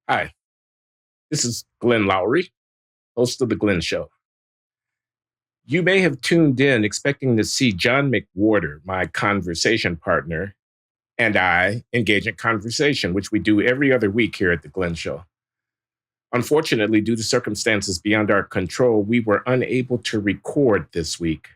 Hi, this is Glenn Loury, host of The Glenn Show. You may have tuned in expecting to see John McWhorter, my conversation partner, and I engage in conversation, which we do every other week here at The Glenn Show. Unfortunately, due to circumstances beyond our control, we were unable to record this week.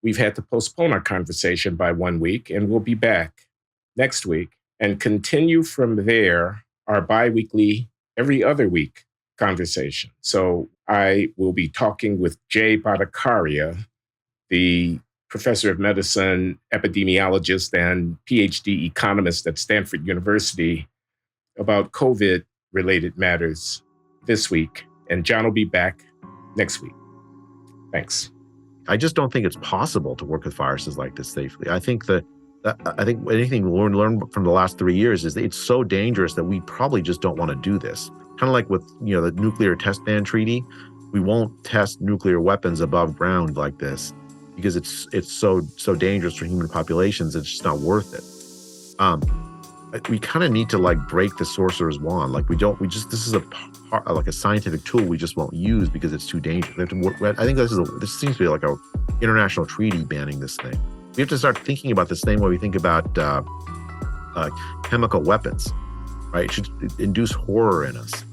We've had to postpone our conversation by 1 week, and we'll be back next week and continue from there our bi-weekly, every other week conversation. So I will be talking with Bhattacharya, the professor of medicine, epidemiologist, and PhD economist at Stanford University about COVID-related matters this week. And John will be back next week. Thanks. I just don't think it's possible to work with viruses like this safely. I think anything we learned from the last 3 years is that it's so dangerous that we probably just don't want to do this. Kind of like with the nuclear test ban treaty, we won't test nuclear weapons above ground like this because it's so dangerous for human populations. It's just not worth it. We kind of need to break the sorcerer's wand. This is a scientific tool we just won't use because it's too dangerous. We have to work. I think this seems to be like a international treaty banning this thing. We have to start thinking about the same way we think about chemical weapons, right? It should induce horror in us.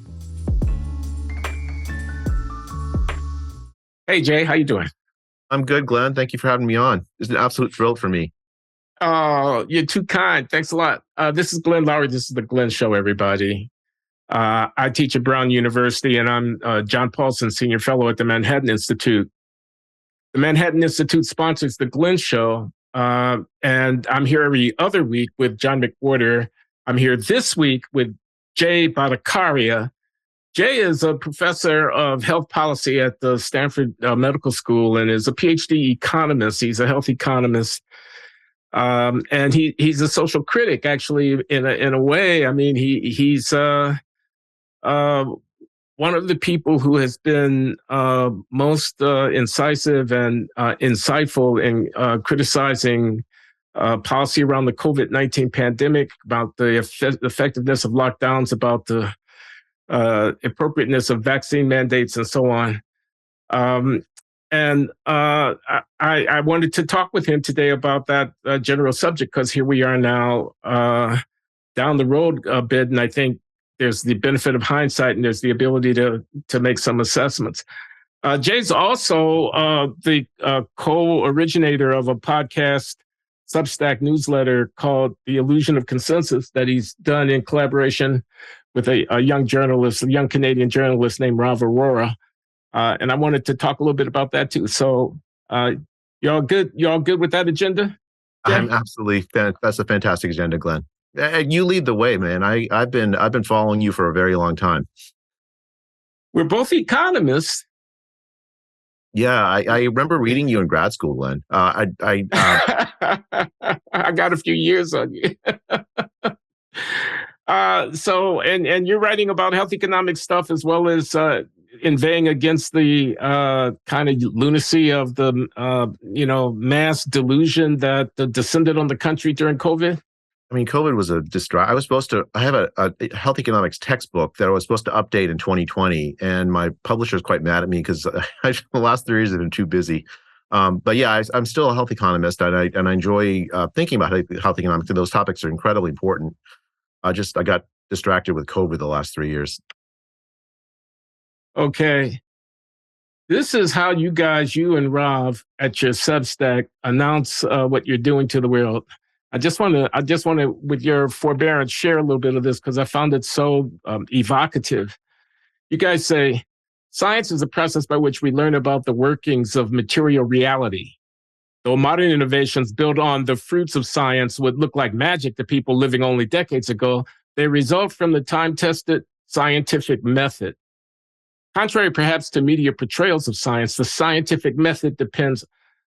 Hey, Jay, how you doing? I'm good, Glenn. Thank you for having me on. It's an absolute thrill for me. Oh, you're too kind. Thanks a lot. This is Glenn Loury. This is The Glenn Show, everybody. I teach at Brown University, and I'm John Paulson, Senior Fellow at the Manhattan Institute. The Manhattan Institute sponsors The Glenn Show, and I'm here every other week with John McWhorter. I'm here this week with Bhattacharya. Jay is a professor of health policy at the Stanford Medical School and is a PhD economist. He's a health economist. And he's a social critic, actually, in a way. I mean, he's one of the people who has been most incisive and insightful in criticizing policy around the COVID-19 pandemic, about the effectiveness of lockdowns, about the appropriateness of vaccine mandates, and so on. And I wanted to talk with him today about that general subject, because here we are now down the road a bit, and I think there's the benefit of hindsight, and there's the ability to make some assessments. Jay's also the co-originator of a podcast Substack newsletter called The Illusion of Consensus that he's done in collaboration with a young journalist, a young Canadian journalist named Rav Arora. And I wanted to talk a little bit about that too. So y'all good? Y'all good with that agenda? Yeah. I'm absolutely. That's a fantastic agenda, Glenn. You lead the way, man. I've been following you for a very long time. We're both economists. Yeah, I remember reading you in grad school, Glenn. I got a few years on you. So you're writing about health economic stuff, as well as inveighing against the kind of lunacy of the mass delusion that descended on the country during COVID. I mean, COVID was a distraction. I have a health economics textbook that I was supposed to update in 2020, and my publisher is quite mad at me because the last 3 years have been too busy. But yeah, I'm still a health economist, and I enjoy thinking about health economics, and those topics are incredibly important. I got distracted with COVID the last 3 years. Okay. This is how you and Rav at your Substack announce what you're doing to the world. I just want to, with your forbearance, share a little bit of this because I found it so evocative. You guys say, science is a process by which we learn about the workings of material reality. Though modern innovations built on the fruits of science would look like magic to people living only decades ago, they result from the time-tested scientific method. Contrary perhaps to media portrayals of science, the scientific method depends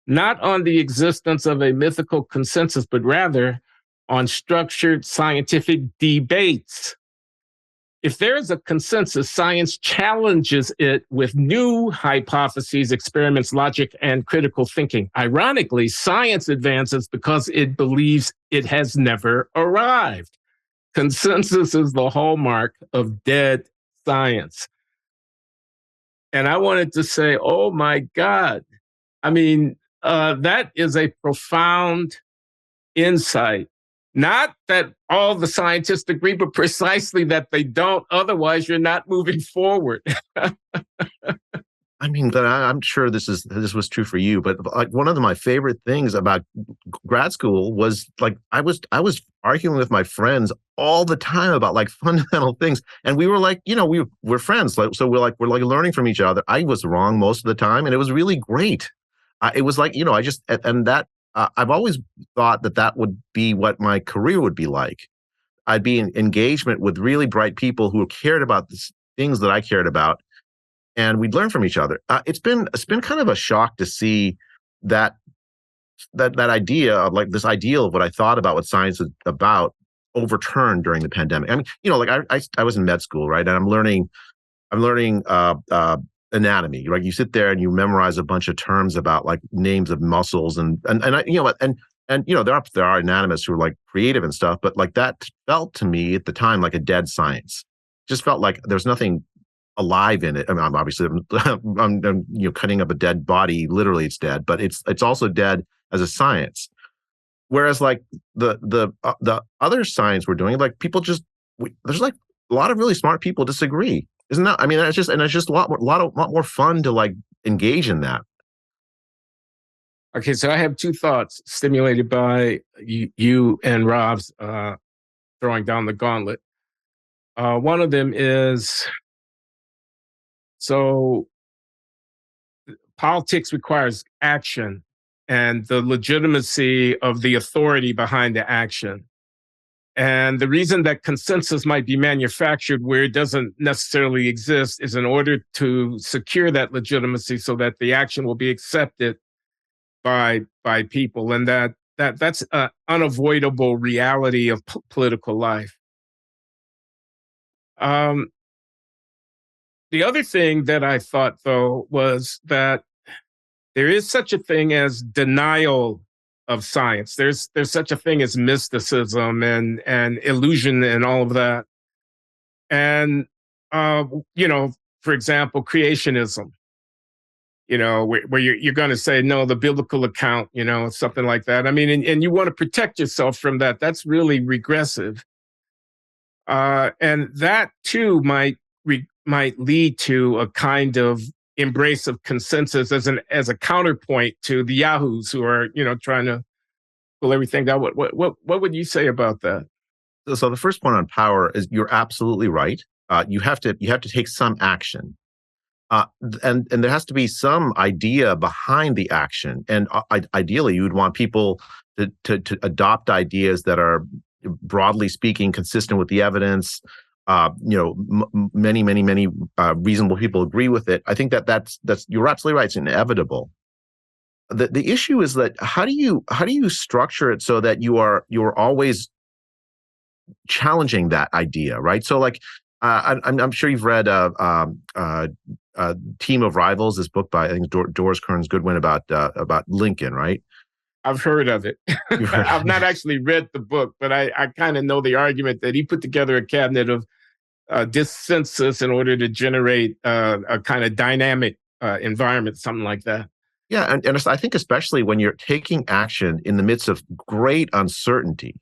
not on the existence of a mythical consensus, but rather on structured scientific debates. If there is a consensus, science challenges it with new hypotheses, experiments, logic, and critical thinking. Ironically, science advances because it believes it has never arrived. consensus is the hallmark of dead science. And I wanted to say, oh my God. I mean, that is a profound insight. Not that all the scientists agree, but precisely that they don't. Otherwise, you're not moving forward. I mean, but I'm sure this was true for you. But like one of my favorite things about grad school was like I was arguing with my friends all the time about like fundamental things, and we were like, we're friends, like so we're like learning from each other. I was wrong most of the time, and it was really great. It was like I just and that I've always thought that would be what my career would be like. I'd be in engagement with really bright people who cared about the things that I cared about, and we'd learn from each other. It's been kind of a shock to see that idea of like this ideal of what I thought about what science is about overturned during the pandemic. I mean, like I was in med school, right, and I'm learning anatomy. Right, you sit there and you memorize a bunch of terms about like names of muscles and there are anatomists who are like creative and stuff, but like that felt to me at the time like a dead science. Just felt like there's nothing alive in it. I mean, obviously, I'm cutting up a dead body. Literally, it's dead, but it's also dead as a science. Whereas, like the other science we're doing, like people there's like a lot of really smart people disagree, isn't that? I mean, it's just a lot more fun to like engage in that. Okay, so I have two thoughts stimulated by you and Rob's throwing down the gauntlet. One of them is, so politics requires action and the legitimacy of the authority behind the action. And the reason that consensus might be manufactured where it doesn't necessarily exist is in order to secure that legitimacy so that the action will be accepted by people. And that's an unavoidable reality of political life. The other thing that I thought, though, was that there is such a thing as denial of science. There's such a thing as mysticism and illusion and all of that. And, for example, creationism, where you're going to say, no, the biblical account, something like that. I mean, and you want to protect yourself from that. That's really regressive. And that, too, might lead to a kind of embrace of consensus as a counterpoint to the yahoos who are trying to pull everything down. What would you say about that? So the first point on power is you're absolutely right. You have to take some action, and there has to be some idea behind the action. And ideally, you would want people to adopt ideas that are, broadly speaking, consistent with the evidence. Many reasonable people agree with it. I think that's you're absolutely right. It's inevitable. The issue is that how do you structure it so that you're always challenging that idea, right? So like I'm sure you've read Team of Rivals, this book by I think Doris Kearns Goodwin about Lincoln, right? I've heard of it. I've not actually read the book, but I kind of know the argument that he put together a cabinet of dissensus in order to generate a kind of dynamic environment, something like that. Yeah, and I think especially when you're taking action in the midst of great uncertainty,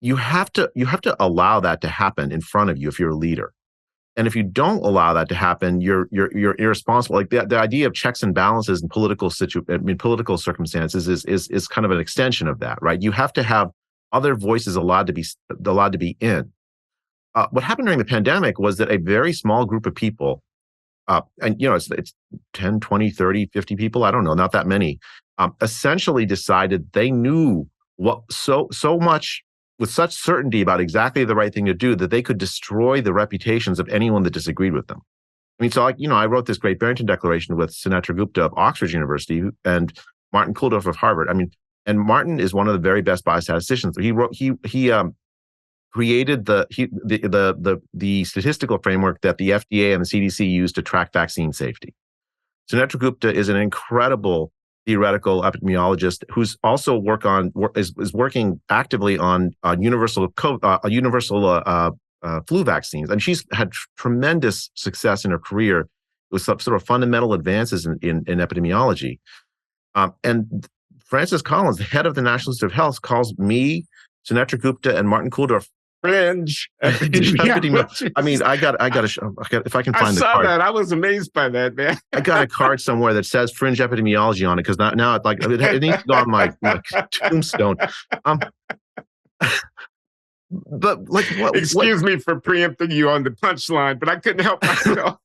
you have to allow that to happen in front of you if you're a leader. And if you don't allow that to happen, you're irresponsible. Like the idea of checks and balances in political circumstances is kind of an extension of that, right? You have to have other voices allowed to be in. What happened during the pandemic was that a very small group of people, and it's 10, 20, 30, 50 people, I don't know, not that many, essentially decided they knew what so much with such certainty about exactly the right thing to do that they could destroy the reputations of anyone that disagreed with them. I mean, so I wrote this Great Barrington Declaration with Sinatra Gupta of Oxford University and Martin Kulldorff of Harvard. I mean, and Martin is one of the very best biostatisticians. He created the statistical framework that the FDA and the CDC use to track vaccine safety. Sinatra Gupta is an incredible theoretical epidemiologist who's also is working actively on universal flu vaccines, and she's had tremendous success in her career with some sort of fundamental advances in epidemiology. And Francis Collins, the head of the National Institute of Health, calls me, Sunetra Gupta, and Martin Kulldorff fringe epidemiologists. I mean, I got if I can find the card. I saw that. I was amazed by that, man. I got a card somewhere that says fringe epidemiology on it, because now it, like, it needs to go on my tombstone. But like, excuse me for preempting you on the punchline, but I couldn't help myself.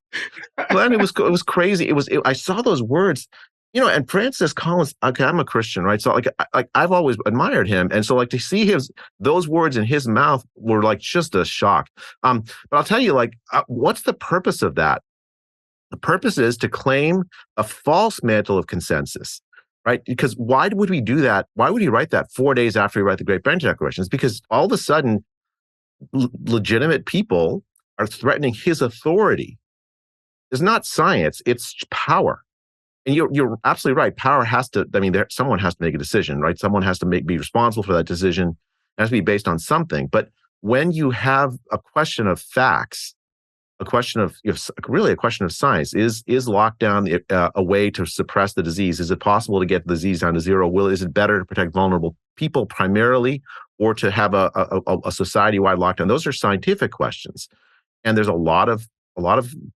Glenn, it was crazy. I saw those words, and Francis Collins. Okay, I'm a Christian, right? So like I've always admired him, and so like to see those words in his mouth were like just a shock. But I'll tell you, like, what's the purpose of that? The purpose is to claim a false mantle of consensus, right? Because why would we do that? Why would he write that 4 days after he wrote the Great Barrington Declaration? It's because all of a sudden, legitimate people are threatening his authority. It's not science; it's power. And you're absolutely right. Power has to. I mean, someone has to make a decision, right? Someone has to be responsible for that decision. It has to be based on something. But when you have a question of facts, a question of science, is lockdown a way to suppress the disease? Is it possible to get the disease down to zero? Is it better to protect vulnerable people primarily, or to have a society-wide lockdown? Those are scientific questions, and there's a lot of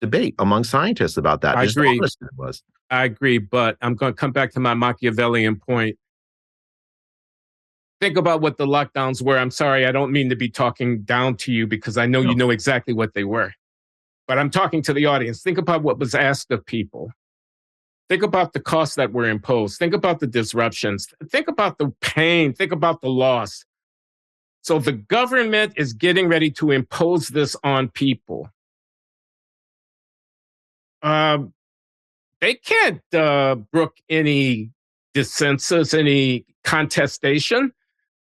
debate among scientists about that. I agree. Was. I agree, but I'm going to come back to my Machiavellian point. Think about what the lockdowns were. I'm sorry, I don't mean to be talking down to you, because I know you know exactly what they were. But I'm talking to the audience. Think about what was asked of people. Think about the costs that were imposed. Think about the disruptions. Think about the pain. Think about the loss. So the government is getting ready to impose this on people. They can't brook any dissensus, any contestation.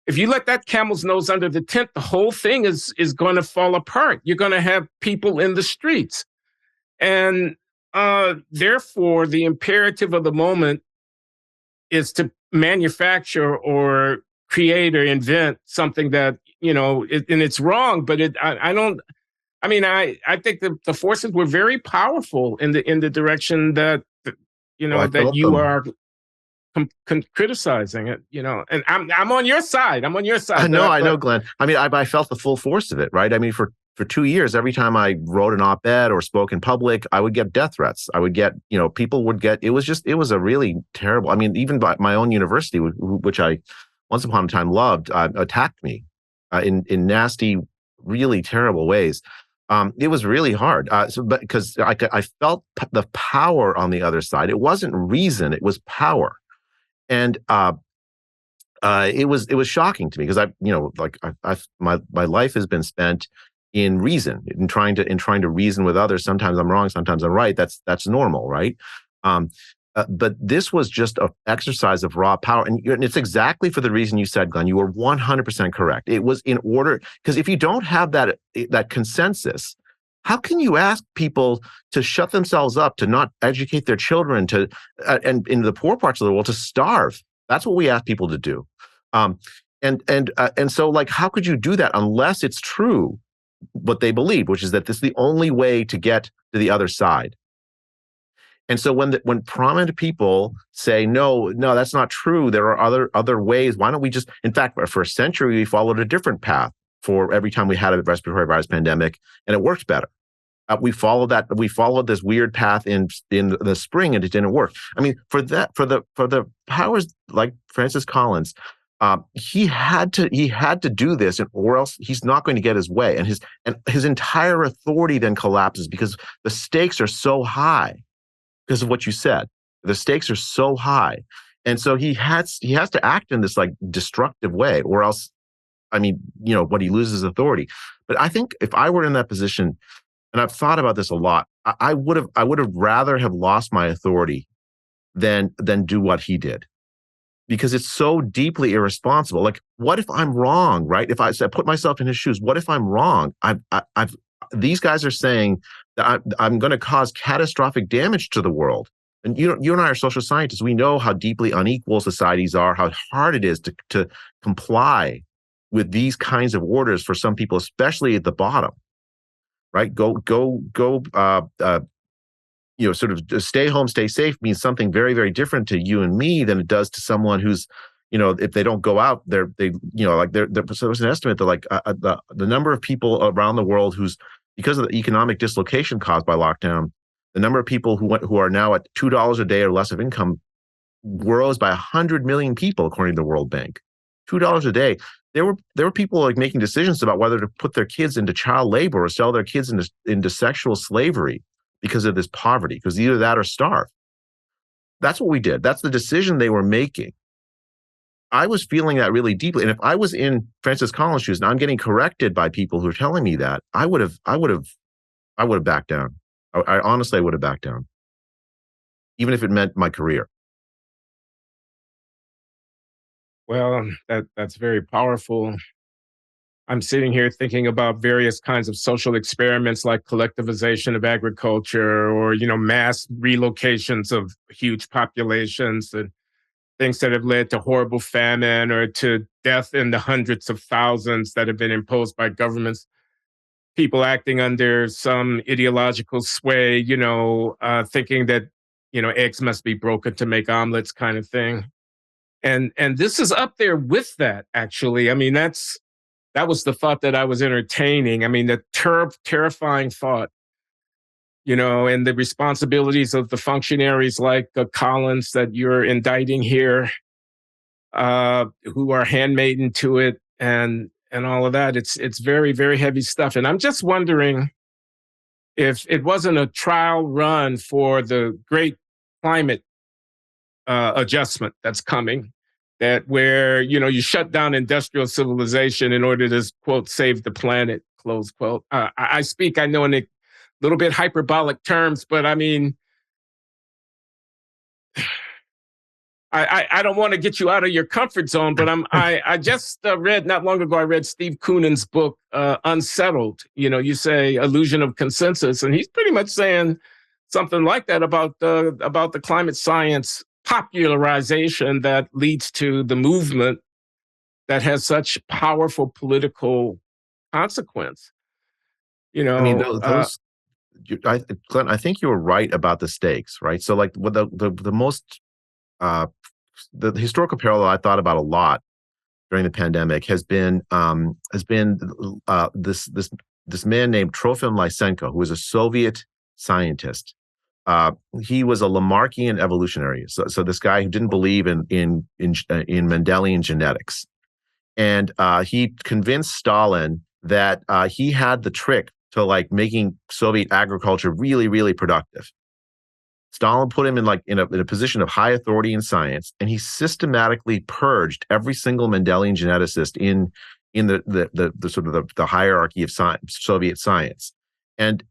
If you let that camel's nose under the tent, the whole thing is going to fall apart. You're going to have people in the streets. And therefore, the imperative of the moment is to manufacture or create or invent something that, and it's wrong, but I think the forces were very powerful in the direction that, that you are criticizing it, and I'm on your side. I'm on your side. I know, Glenn. I mean, I felt the full force of it, right? I mean, for 2 years, every time I wrote an op-ed or spoke in public, I would get death threats. I would get, people would get, it was a really terrible, I mean, even by my own university, which I once upon a time loved, attacked me in nasty, really terrible ways. It was really hard. But because I felt the power on the other side. It wasn't reason; it was power, and it was shocking to me, because my life has been spent in reason, in trying to reason with others. Sometimes I'm wrong, sometimes I'm right. That's normal, right? But this was just an exercise of raw power. And it's exactly for the reason you said, Glenn. You were 100% correct. It was in order, because if you don't have that consensus, how can you ask people to shut themselves up, to not educate their children, and in the poor parts of the world, to starve? That's what we ask people to do. And so, like, how could you do that unless it's true what they believe, which is that this is the only way to get to the other side? And so when prominent people say, no, that's not true, there are other ways, why don't we just, in fact, for a century, we followed a different path for every time we had a respiratory virus pandemic, and it worked better. We followed this weird path in the spring, and it didn't work. I mean, for the powers like Francis Collins, he had to do this, or else he's not going to get his way. And his entire authority then collapses, because the stakes are so high. Because of what you said, the stakes are so high, and so he has to act in this like destructive way, or else, I mean, what he loses authority. But I think if I were in that position, and I've thought about this a lot, I would have rather have lost my authority than do what he did, because it's so deeply irresponsible. Like, what if I'm wrong, right? If I put myself in his shoes, what if I'm wrong? These guys are saying that I'm going to cause catastrophic damage to the world. And you and I are social scientists. We know how deeply unequal societies are, how hard it is to comply with these kinds of orders for some people, especially at the bottom, right? Sort of just stay home, stay safe means something very, very different to you and me than it does to someone who's, if they don't go out, so there's an estimate that the number of people around the world because of the economic dislocation caused by lockdown, the number of people who are now at $2 a day or less of income rose by 100 million people, according to the World Bank. $2 a day. There were people like making decisions about whether to put their kids into child labor or sell their kids into sexual slavery because of this poverty, because either that or starve. That's what we did. That's the decision they were making. I was feeling that really deeply. And if I was in Francis Collins' shoes and I'm getting corrected by people who are telling me that, I would have backed down. I honestly would have backed down, even if it meant my career. Well, that's very powerful. I'm sitting here thinking about various kinds of social experiments like collectivization of agriculture or, mass relocations of huge populations and things that have led to horrible famine or to death in the hundreds of thousands that have been imposed by governments. People acting under some ideological sway, thinking that, eggs must be broken to make omelets kind of thing. And this is up there with that, actually. I mean, that was the thought that I was entertaining. I mean, the terrifying thought, and the responsibilities of the functionaries like Collins that you're indicting here, who are handmaiden to it, and all of that. It's very, very heavy stuff. And I'm just wondering if it wasn't a trial run for the great climate adjustment that's coming, that where, you shut down industrial civilization in order to, quote, save the planet, close quote. I speak, I know, in a little bit hyperbolic terms, but I mean, I don't want to get you out of your comfort zone, but I just read not long ago, I read Steve Koonen's book, Unsettled. You say illusion of consensus, and he's pretty much saying something like that about the climate science popularization that leads to the movement that has such powerful political consequence. I mean, Clint, I think you were right about the stakes, right? So, like, what the most the historical parallel I thought about a lot during the pandemic has been this man named Trofim Lysenko, who was a Soviet scientist. He was a Lamarckian evolutionary. So this guy who didn't believe in Mendelian genetics, and he convinced Stalin that he had the trick to like making Soviet agriculture really, really productive. Stalin put him in a position of high authority in science, and he systematically purged every single Mendelian geneticist in the sort of the hierarchy of science, Soviet science. And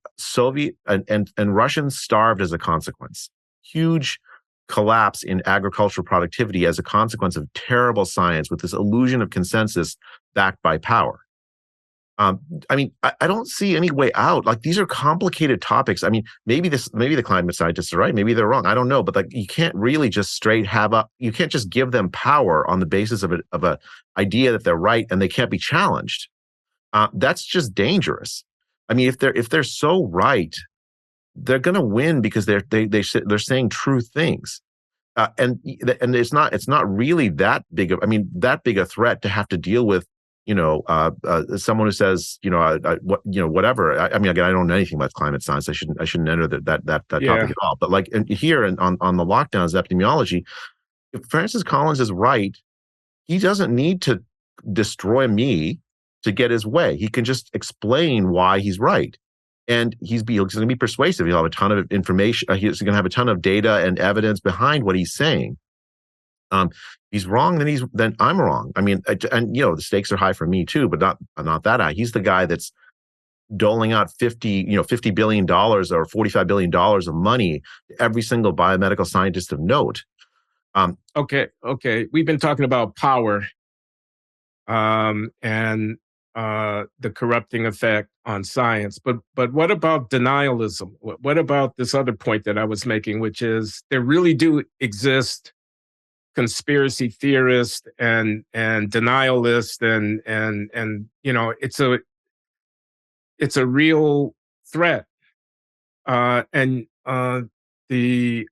Russians starved as a consequence. Huge collapse in agricultural productivity as a consequence of terrible science with this illusion of consensus backed by power. I mean, I don't see any way out. Like, these are complicated topics. I mean, maybe the climate scientists are right. Maybe they're wrong. I don't know. But like, you can't really just you can't just give them power on the basis of a idea that they're right and they can't be challenged. That's just dangerous. I mean, if they're so right, they're going to win because they're saying true things, and it's not really that big a threat to have to deal with someone who says whatever. I mean, again, I don't know anything about climate science. I shouldn't enter that topic at all. But like here on the lockdowns epidemiology, if Francis Collins is right, he doesn't need to destroy me to get his way. He can just explain why he's right. And he's going to be persuasive. He'll have a ton of information. He's going to have a ton of data and evidence behind what he's saying. He's wrong, then I'm wrong. I mean, and the stakes are high for me too, but not that high. He's the guy that's doling out $50 billion or $45 billion of money to every single biomedical scientist of note. Okay. We've been talking about power, and the corrupting effect on science. But what about denialism? What about this other point that I was making, which is there really do exist conspiracy theorists and denialists and it's a real threat. And the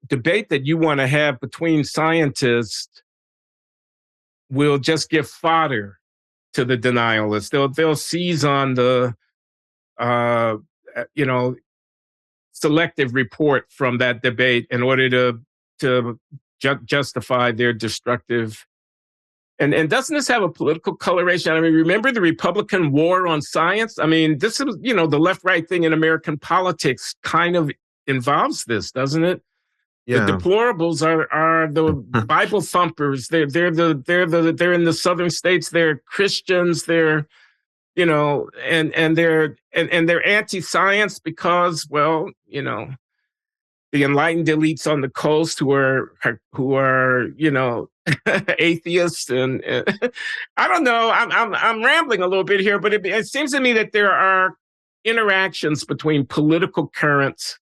debate that you want to have between scientists will just give fodder to the denialists. They'll seize on the uh, you know selective report from that debate in order to justify their destructive. And doesn't this have a political coloration? I mean, remember the Republican war on science? I mean, this is, the left-right thing in American politics kind of involves this, doesn't it? The Yeah. deplorables are the Bible thumpers. They're in the southern states. They're Christians. They're and they're anti-science because, well, the enlightened elites on the coast who are atheists and I don't know. I'm rambling a little bit here, but it seems to me that there are interactions between political currents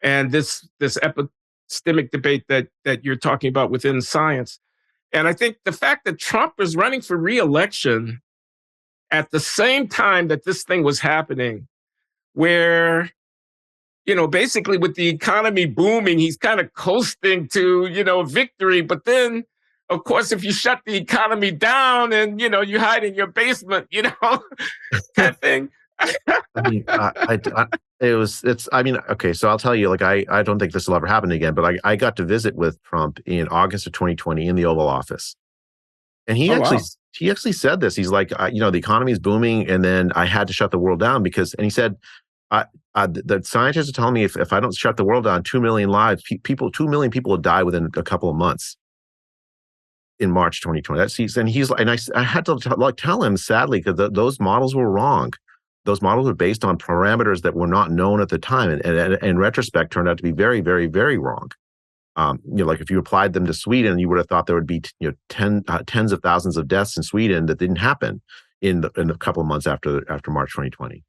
and this epistemic debate that you're talking about within science. And I think the fact that Trump is running for re-election at the same time that this thing was happening, where basically with the economy booming, he's kind of coasting to, victory. But then, of course, if you shut the economy down and, you hide in your basement, kind of thing. I mean, okay, so I'll tell you, like, I don't think this will ever happen again, but I got to visit with Trump in August of 2020 in the Oval Office. And he actually said this. He's like, the economy is booming, and then I had to shut the world down and he said, the scientists are telling me if I don't shut the world down, 2 million lives, 2 million people will die within a couple of months. In March 2020, I had to tell him sadly because those models were wrong. Those models were based on parameters that were not known at the time, and in retrospect, turned out to be very, very, very wrong. Like if you applied them to Sweden, you would have thought there would be tens of thousands of deaths in Sweden that didn't happen in a couple of months after March 2020.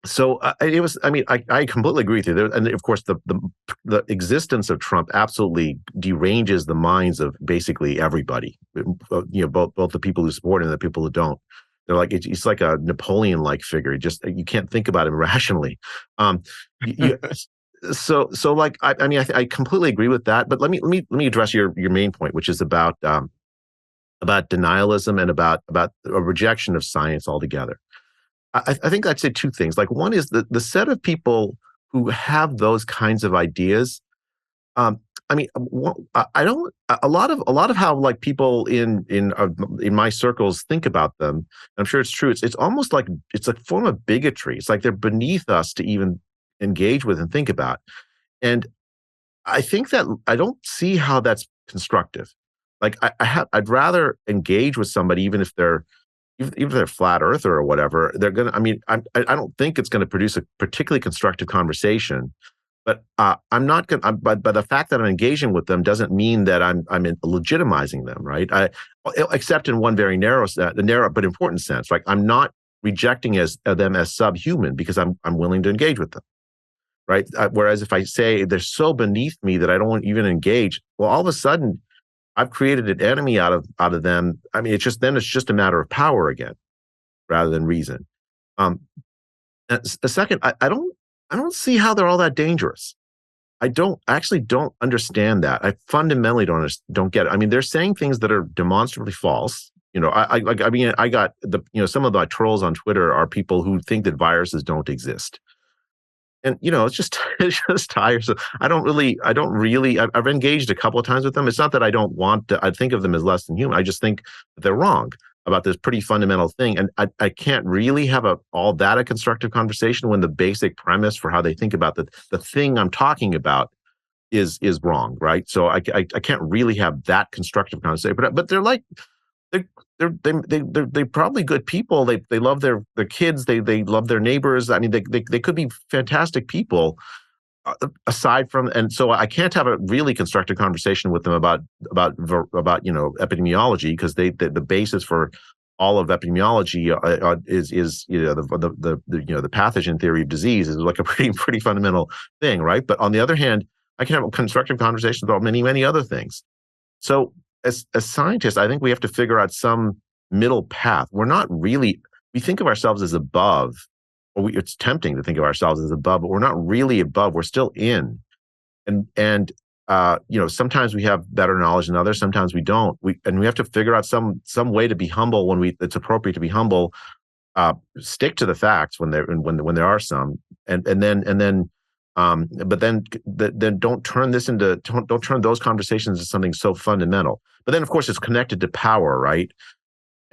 So it was. I mean, I completely agree with you. And of course, the existence of Trump absolutely deranges the minds of basically everybody. Both the people who support him and the people who don't. They're like it's like a Napoleon-like figure. You can't think about him rationally. So like I completely agree with that. But let me address your main point, which is about denialism and about a rejection of science altogether. I think I'd say two things. Like one is the set of people who have those kinds of ideas. I don't. A lot of how like people in my circles think about them. I'm sure it's true. It's almost like it's a form of bigotry. It's like they're beneath us to even engage with and think about. And I think that I don't see how that's constructive. Like I'd rather engage with somebody even if they're flat earther or whatever. They're gonna. I mean, I don't think it's going to produce a particularly constructive conversation. But I'm not going. But the fact that I'm engaging with them doesn't mean that I'm legitimizing them, right? Except in one very narrow but important sense. Like I'm not rejecting them as subhuman because I'm willing to engage with them, right? Whereas if I say they're so beneath me that I don't even engage, well, all of a sudden I've created an enemy out of them. I mean, it's just a matter of power again, rather than reason. A second, I don't see how they're all that dangerous. I actually don't understand that. I fundamentally don't get it. I mean, they're saying things that are demonstrably false. I got some of my trolls on Twitter are people who think that viruses don't exist. And it's just tiresome. I've engaged a couple of times with them. It's not that I don't want to. I think of them as less than human. I just think that they're wrong about this pretty fundamental thing, and I can't really have all that a constructive conversation when the basic premise for how they think about the thing I'm talking about is wrong, right? So I can't really have that constructive conversation. But they're like they're probably good people. They love their kids. They love their neighbors. I mean, they could be fantastic people. aside from, and so I can't have a really constructive conversation with them about epidemiology, because the basis for all of epidemiology is the pathogen theory of disease is like a pretty fundamental thing, right? But on the other hand, I can have a constructive conversation about many other things. So as scientists, I think we have to figure out some middle path. We're not really, we think of ourselves as above, or it's tempting to think of ourselves as above, but we're not really above. We're still in, and sometimes we have better knowledge than others. Sometimes we don't. We have to figure out some way to be humble when it's appropriate to be humble. Stick to the facts when there are some, but then don't turn those conversations into something so fundamental. But then, of course, it's connected to power, right?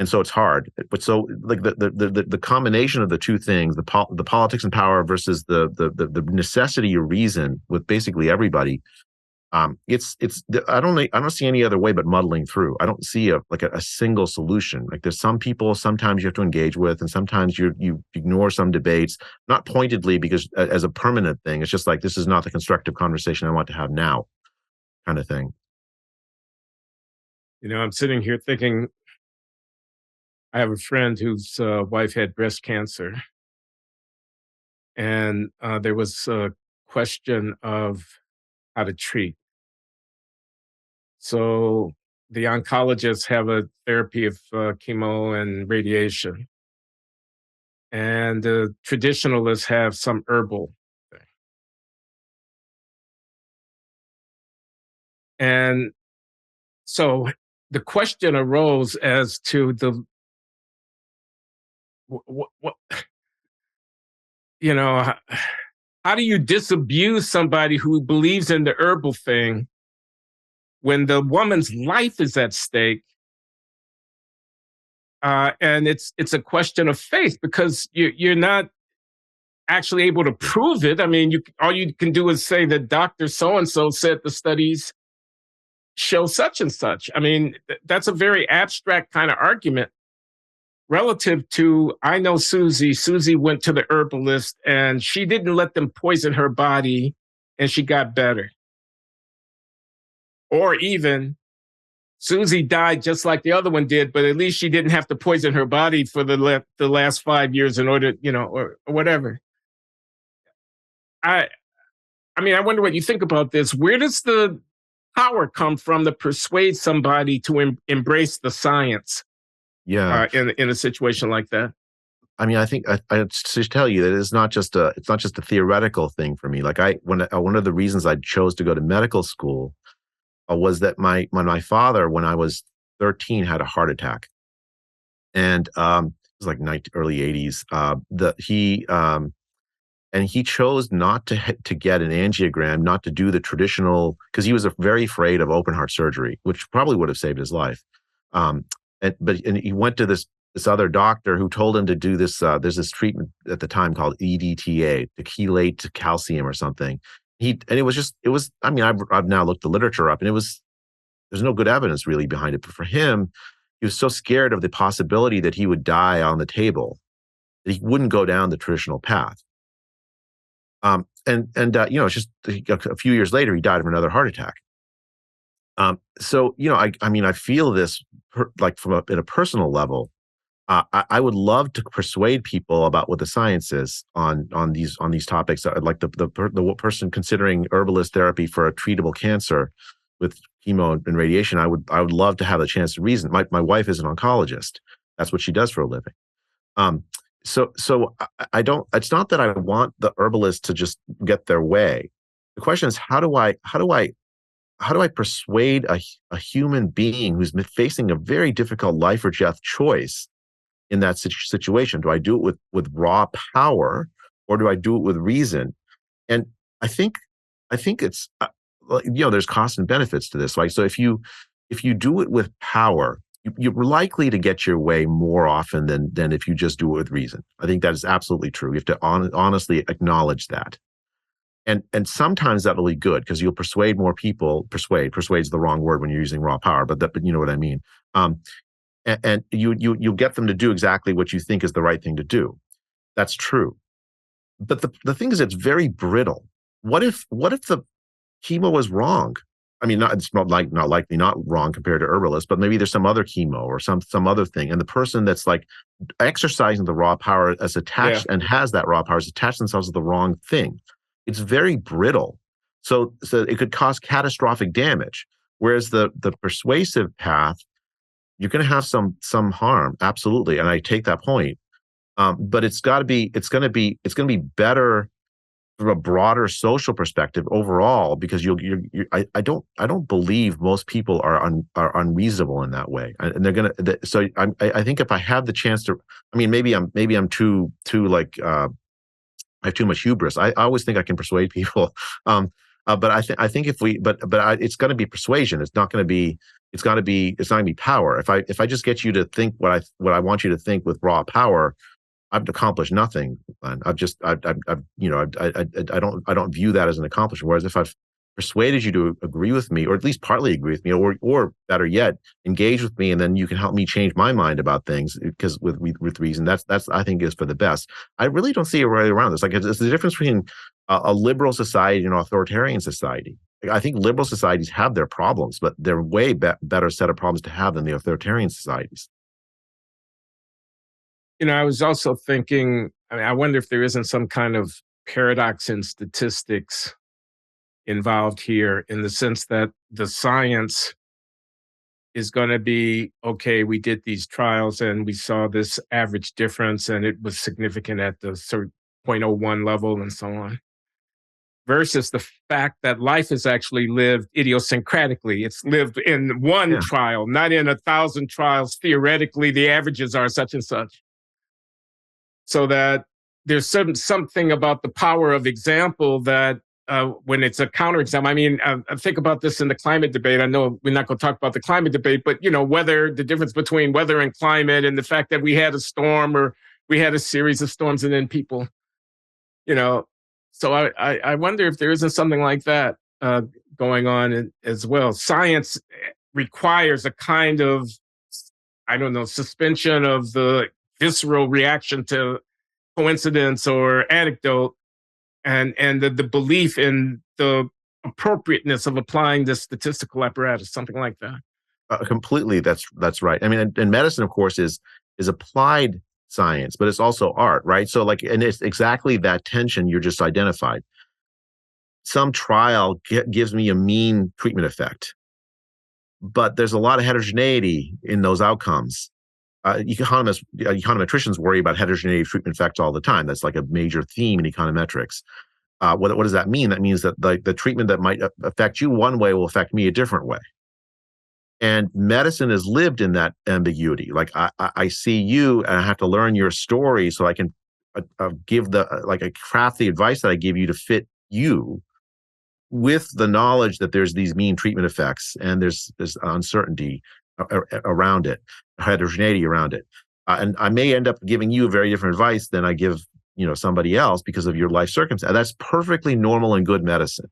And so it's hard. But so, like, the combination of the two things, the politics and power versus the necessity of reason with basically everybody, it's I don't see any other way but muddling through. I don't see a single solution. Like, there's some people sometimes you have to engage with, and sometimes you ignore some debates, not pointedly because as a permanent thing. It's just like, this is not the constructive conversation I want to have now, kind of thing. I'm sitting here thinking, I have a friend whose wife had breast cancer, and there was a question of how to treat. So the oncologists have a therapy of chemo and radiation, and the traditionalists have some herbal thing. And so the question arose as to what you know, how do you disabuse somebody who believes in the herbal thing when the woman's life is at stake? And it's a question of faith, because you're not actually able to prove it. I mean, all you can do is say that Dr. So-and-so said the studies show such and such. I mean, that's a very abstract kind of argument relative to, I know Susie. Susie went to the herbalist and she didn't let them poison her body and she got better. Or even, Susie died just like the other one did, but at least she didn't have to poison her body for the last 5 years in order, or whatever. I mean, I wonder what you think about this. Where does the power come from to persuade somebody to embrace the science? Yeah. In a situation like that. I mean, I think I should tell you that it's not just a theoretical thing for me. Like, one of the reasons I chose to go to medical school was that my father, when I was 13, had a heart attack, and it was like early 80s. He chose not to get an angiogram, not to do the traditional, because he was very afraid of open heart surgery, which probably would have saved his life. But he went to this other doctor who told him to do this. There's this treatment at the time called EDTA, to chelate to calcium or something. It was. I mean, I've now looked the literature up, and there's no good evidence really behind it. But for him, he was so scared of the possibility that he would die on the table that he wouldn't go down the traditional path. It's just a few years later, he died of another heart attack. So, I mean, I feel this like in a personal level. I would love to persuade people about what the science is on these topics. Like the person considering herbalist therapy for a treatable cancer with chemo and radiation. I would love to have a chance to reason. My wife is an oncologist. That's what she does for a living. So I don't. It's not that I want the herbalist to just get their way. The question is, how do I persuade a human being who's facing a very difficult life or death choice in that situation? Do I do it with raw power, or do I do it with reason? And I think it's there's costs and benefits to this. Like, so if you do it with power, you're likely to get your way more often than if you just do it with reason. I think that is absolutely true. You have to honestly acknowledge that. And sometimes that'll be good, because you'll persuade more people. Persuade's the wrong word when you're using raw power, but you know what I mean. And you'll get them to do exactly what you think is the right thing to do. That's true. But the thing is, it's very brittle. what if the chemo was wrong? I mean, it's not likely not wrong compared to herbalists, but maybe there's some other chemo or some other thing, and the person that's like exercising the raw power as attached and has that raw power is attached themselves to the wrong thing. It's very brittle, so it could cause catastrophic damage. Whereas the persuasive path, you're going to have some harm, absolutely, and I take that point. But it's going to be better from a broader social perspective overall, because I don't believe most people are unreasonable in that way, and they're gonna. So I think if I have the chance to, I mean, maybe I'm too like I have too much hubris. I always think I can persuade people, but I think if we, it's going to be persuasion. It's not going to be. It's not going to be power. If I just get you to think what I want you to think with raw power, I've accomplished nothing. I don't view that as an accomplishment. Whereas if I've persuaded you to agree with me, or at least partly agree with me, or better yet, engage with me, and then you can help me change my mind about things because with reason, that's I think is for the best. I really don't see a way around this. Like it's the difference between a liberal society and an authoritarian society. Like, I think liberal societies have their problems, but they're way better set of problems to have than the authoritarian societies. I was also thinking, I wonder if there isn't some kind of paradox in statistics involved here, in the sense that the science is going to be, okay, we did these trials and we saw this average difference and it was significant at the 0.01 level and so on, versus the fact that life is actually lived idiosyncratically. It's lived in one trial, not in 1,000 trials. Theoretically, the averages are such and such. So that there's something about the power of example that when it's a counterexample, I mean, I think about this in the climate debate. I know we're not going to talk about the climate debate, but whether the difference between weather and climate, and the fact that we had a storm or we had a series of storms and then people, so I wonder if there isn't something like that going on as well. Science requires a kind of, I don't know, suspension of the visceral reaction to coincidence or anecdote, and the belief in the appropriateness of applying this statistical apparatus, something like that. Completely, that's right. I mean, and medicine, of course, is applied science, but it's also art, right? So, like, and it's exactly that tension you just identified. Some trial gives me a mean treatment effect, but there's a lot of heterogeneity in those outcomes. Econometricians worry about heterogeneity of treatment effects all the time. That's like a major theme in econometrics. What does that mean? That means that the treatment that might affect you one way will affect me a different way. And medicine is lived in that ambiguity. Like I see you, and I have to learn your story so I can give craft the advice that I give you to fit you, with the knowledge that there's these mean treatment effects and there's uncertainty around it, heterogeneity around it. And I may end up giving you very different advice than I give, somebody else because of your life circumstance. That's perfectly normal and good medicine.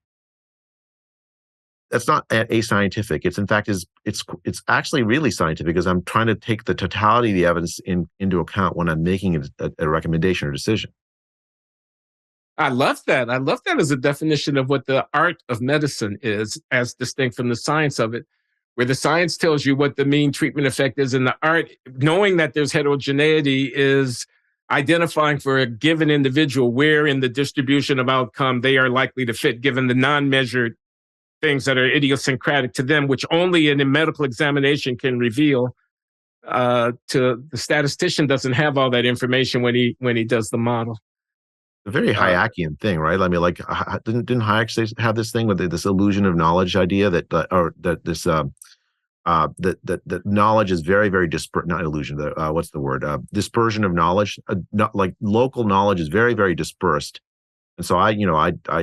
That's not ascientific. It's in fact it's actually really scientific, because I'm trying to take the totality of the evidence into account when I'm making a recommendation or decision. I love that. I love that as a definition of what the art of medicine is, as distinct from the science of it, where the science tells you what the mean treatment effect is, and the art, knowing that there's heterogeneity, is identifying for a given individual where in the distribution of outcome they are likely to fit, given the non-measured things that are idiosyncratic to them, which only in a medical examination can reveal. To the statistician doesn't have all that information when he does the model. A very Hayekian thing, right? I mean, like, didn't Hayek have this thing with this illusion of knowledge idea that knowledge is very, very disparate. Not illusion. What's the word? Dispersion of knowledge. Not like local knowledge is very, very dispersed. And so I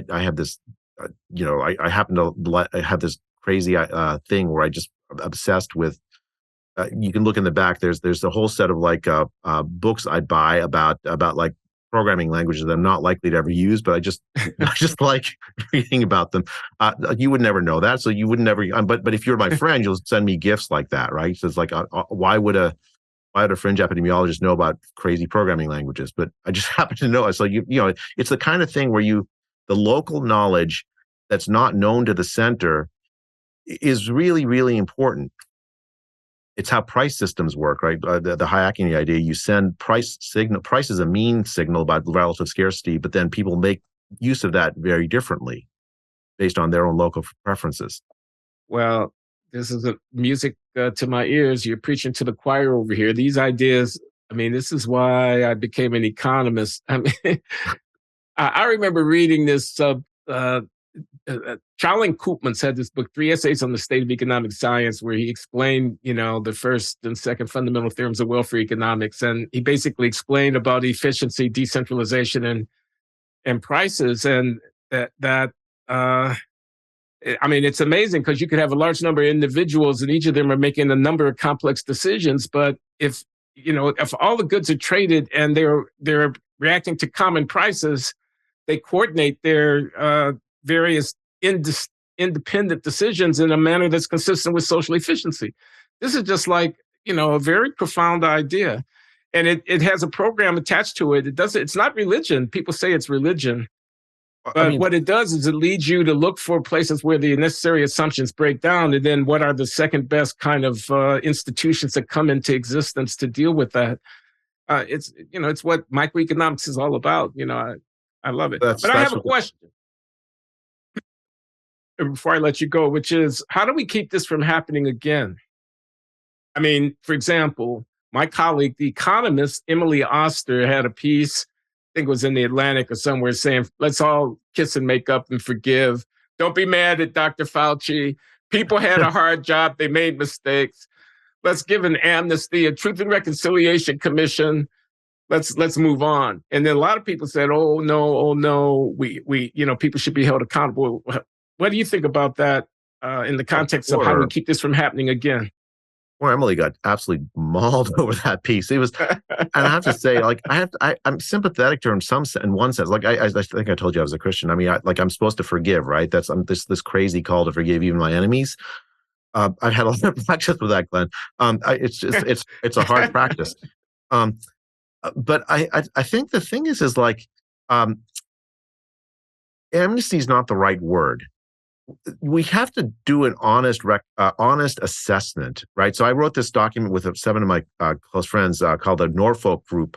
have this, I happen to have this crazy thing where I just obsessed with. You can look in the back. There's a whole set of books I buy about like programming languages that I'm not likely to ever use, but I just like reading about them. You would never know that, so you would never. But if you're my friend, you'll send me gifts like that, right? So it's like, why would a fringe epidemiologist know about crazy programming languages? But I just happen to know. So it's the kind of thing where you the local knowledge that's not known to the center is really, really important. It's how price systems work, right? The Hayekian idea, you send price is a mean signal about relative scarcity, but then people make use of that very differently based on their own local preferences. Well, this is a music to my ears. You're preaching to the choir over here. These ideas, I mean, this is why I became an economist. I mean, I remember reading this. Charlene Koopmans had this book, Three Essays on the State of Economic Science, where he explained, the first and second fundamental theorems of welfare economics. And he basically explained about efficiency, decentralization, and prices. And I mean, it's amazing because you could have a large number of individuals and each of them are making a number of complex decisions. But if all the goods are traded and they're reacting to common prices, they coordinate their various independent decisions in a manner that's consistent with social efficiency. This is just like, a very profound idea. And it has a program attached to it. It's not religion. People say it's religion. But what it does is it leads you to look for places where the necessary assumptions break down, and then what are the second best kind of institutions that come into existence to deal with that. It's what microeconomics is all about. I love it. But I have a question before I let you go, which is, how do we keep this from happening again? I mean, for example, my colleague, the economist Emily Oster, had a piece, I think it was in the Atlantic or somewhere, saying, let's all kiss and make up and forgive. Don't be mad at Dr. Fauci. People had a hard job. They made mistakes. Let's give an amnesty, a Truth and Reconciliation Commission. Let's move on. And then a lot of people said, oh no, we people should be held accountable. What do you think about that in the context of how we keep this from happening again? Well, Emily got absolutely mauled over that piece. It was, and I have to say, like, I'm sympathetic to her in one sense. Like, I think I told you I was a Christian. I mean, I'm supposed to forgive, right? That's this crazy call to forgive even my enemies. I've had a lot of practice with that, Glenn. It's a hard practice. But I think the thing is like, amnesty is not the right word. We have to do an honest assessment, right? So I wrote this document with 7 of my close friends called the Norfolk Group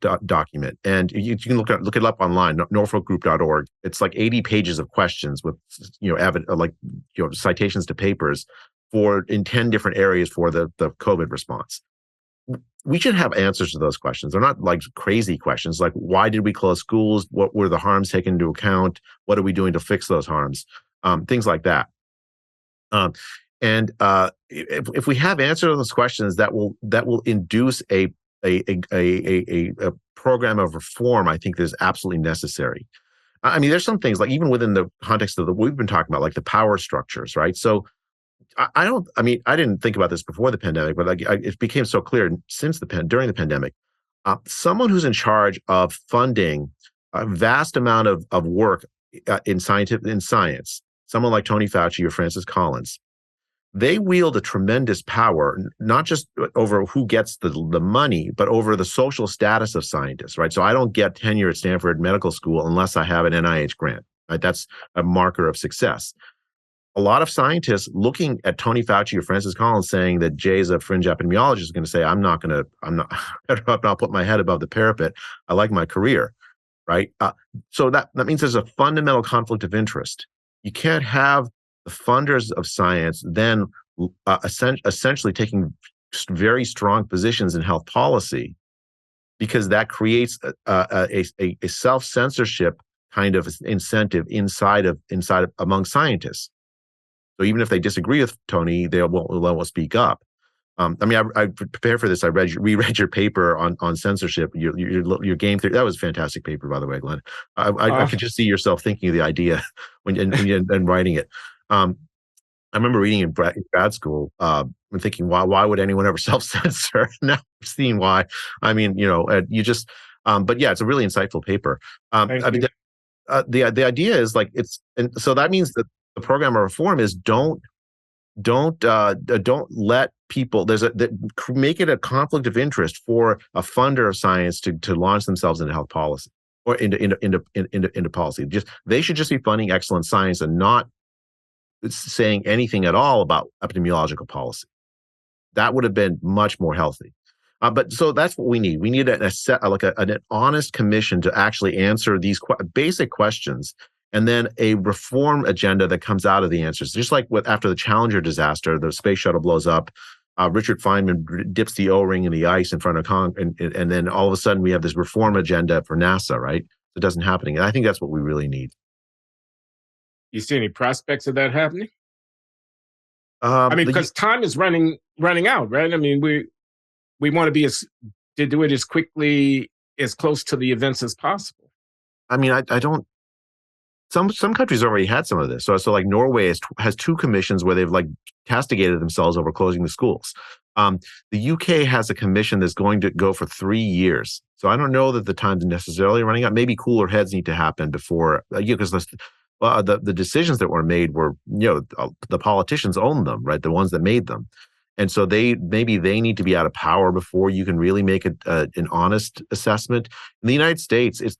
document, and you can look it up online, norfolkgroup.org. It's like 80 pages of questions with citations to papers in 10 different areas for the COVID response. We should have answers to those questions. They're not like crazy questions, like why did we close schools? What were the harms taken into account? What are we doing to fix those harms? Things like that. If we have answers to those questions, that will induce a program of reform. I think that is absolutely necessary. I mean, there's some things, like even within the context of what we've been talking about, like the power structures, right? So I didn't think about this before the pandemic, but it became so clear during the pandemic. Someone who's in charge of funding a vast amount of work in science, someone like Tony Fauci or Francis Collins, they wield a tremendous power, not just over who gets the money, but over the social status of scientists, right? So I don't get tenure at Stanford Medical School unless I have an NIH grant, right? That's a marker of success. A lot of scientists looking at Tony Fauci or Francis Collins saying that Jay's a fringe epidemiologist is going to say, I'm not put my head above the parapet. I like my career, right? So that means there's a fundamental conflict of interest. You can't have the funders of science then essentially taking very strong positions in health policy, because that creates a self-censorship kind of incentive inside of among scientists. So even if they disagree with Tony, they won't speak up. I prepared for this. I reread your paper on censorship. Your game theory. That was a fantastic paper, by the way, Glenn. I could just see yourself thinking of the idea and writing it. I remember reading in grad school and thinking, why would anyone ever self-censor? Now I'm seeing why. I mean, you just. But yeah, it's a really insightful paper. The idea is like and so that means that the program of reform is don't let people make it a conflict of interest for a funder of science to launch themselves into health policy. or into policy. They should just be funding excellent science and not saying anything at all about epidemiological policy. That would have been much more healthy. But so that's what we need. We need an honest commission to actually answer these basic questions, and then a reform agenda that comes out of the answers. Just like after the Challenger disaster, the space shuttle blows up, Richard Feynman dips the O-ring in the ice in front of and then all of a sudden we have this reform agenda for NASA, right? It doesn't happen. And I think that's what we really need. You see any prospects of that happening? I mean, because time is running out, right? I mean, we want to do it as quickly, as close to the events as possible. I mean, I don't. Some countries already had some of this. So like Norway has two commissions where they've like castigated themselves over closing the schools. The UK has a commission that's going to go for 3 years. So I don't know that the time's necessarily running out. Maybe cooler heads need to happen before, because the decisions that were made were, the politicians own them, right? The ones that made them. And so maybe they need to be out of power before you can really make an honest assessment. In the United States, it's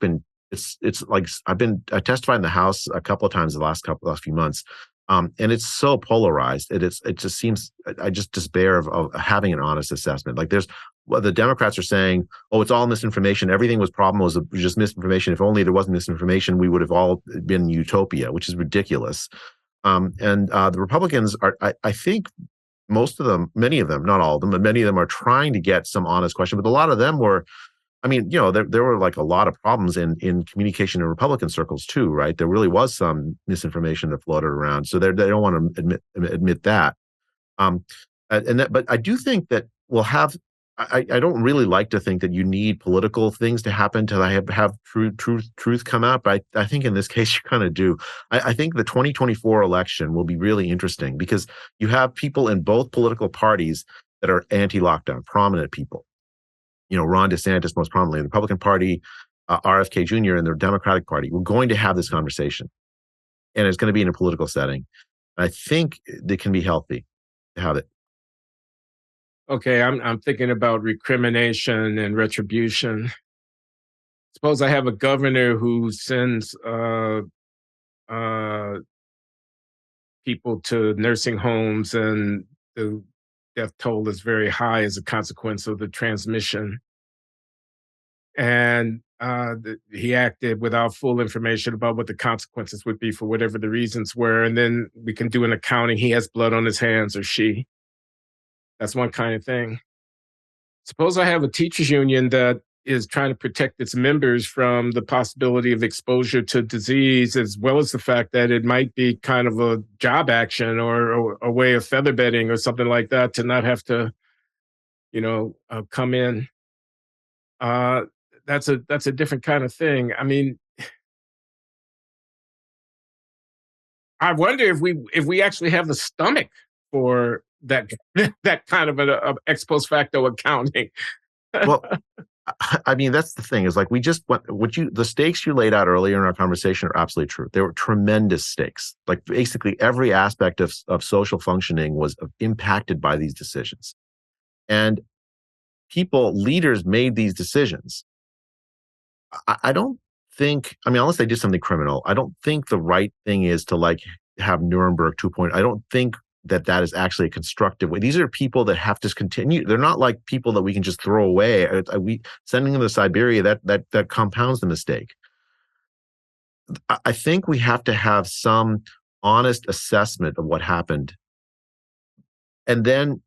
like I testified in the House a couple of times the last few months, and it's so polarized. It just seems, I just despair of having an honest assessment. Like the Democrats are saying, oh, it's all misinformation. Everything was just misinformation. If only there wasn't misinformation, we would have all been utopia, which is ridiculous. And the Republicans are, I think, many of them, not all of them, but many of them are trying to get some honest question. But a lot of them were, I mean, there were like a lot of problems in communication in Republican circles too, right? There really was some misinformation that floated around, so they don't want to admit that. But I do think that we'll have. I don't really like to think that you need political things to happen to have truth come out, but I think in this case you kind of do. I think the 2024 election will be really interesting because you have people in both political parties that are anti-lockdown, prominent people. Ron DeSantis most prominently in the Republican Party, RFK Jr. in the Democratic Party. We're going to have this conversation, and it's going to be in a political setting. I think it can be healthy to have it. Okay, I'm thinking about recrimination and retribution. Suppose I have a governor who sends people to nursing homes, and the death toll is very high as a consequence of the transmission. And he acted without full information about what the consequences would be for whatever the reasons were. And then we can do an accounting. He has blood on his hands, or she. That's one kind of thing. Suppose I have a teachers union that is trying to protect its members from the possibility of exposure to disease, as well as the fact that it might be kind of a job action or a way of feather bedding or something like that to not have to, come in. That's a different kind of thing. I mean, I wonder if we actually have the stomach for that that kind of an ex post facto accounting. Well, I mean, that's the thing is like the stakes you laid out earlier in our conversation are absolutely true. They were tremendous stakes. Like basically every aspect of social functioning was impacted by these decisions. And leaders made these decisions. I don't think, unless they did something criminal, I don't think the right thing is to like have Nuremberg 2.0. I don't think that is actually a constructive way. These are people that have to continue. They're not like people that we can just throw away. Sending them to Siberia, that compounds the mistake. I think we have to have some honest assessment of what happened and then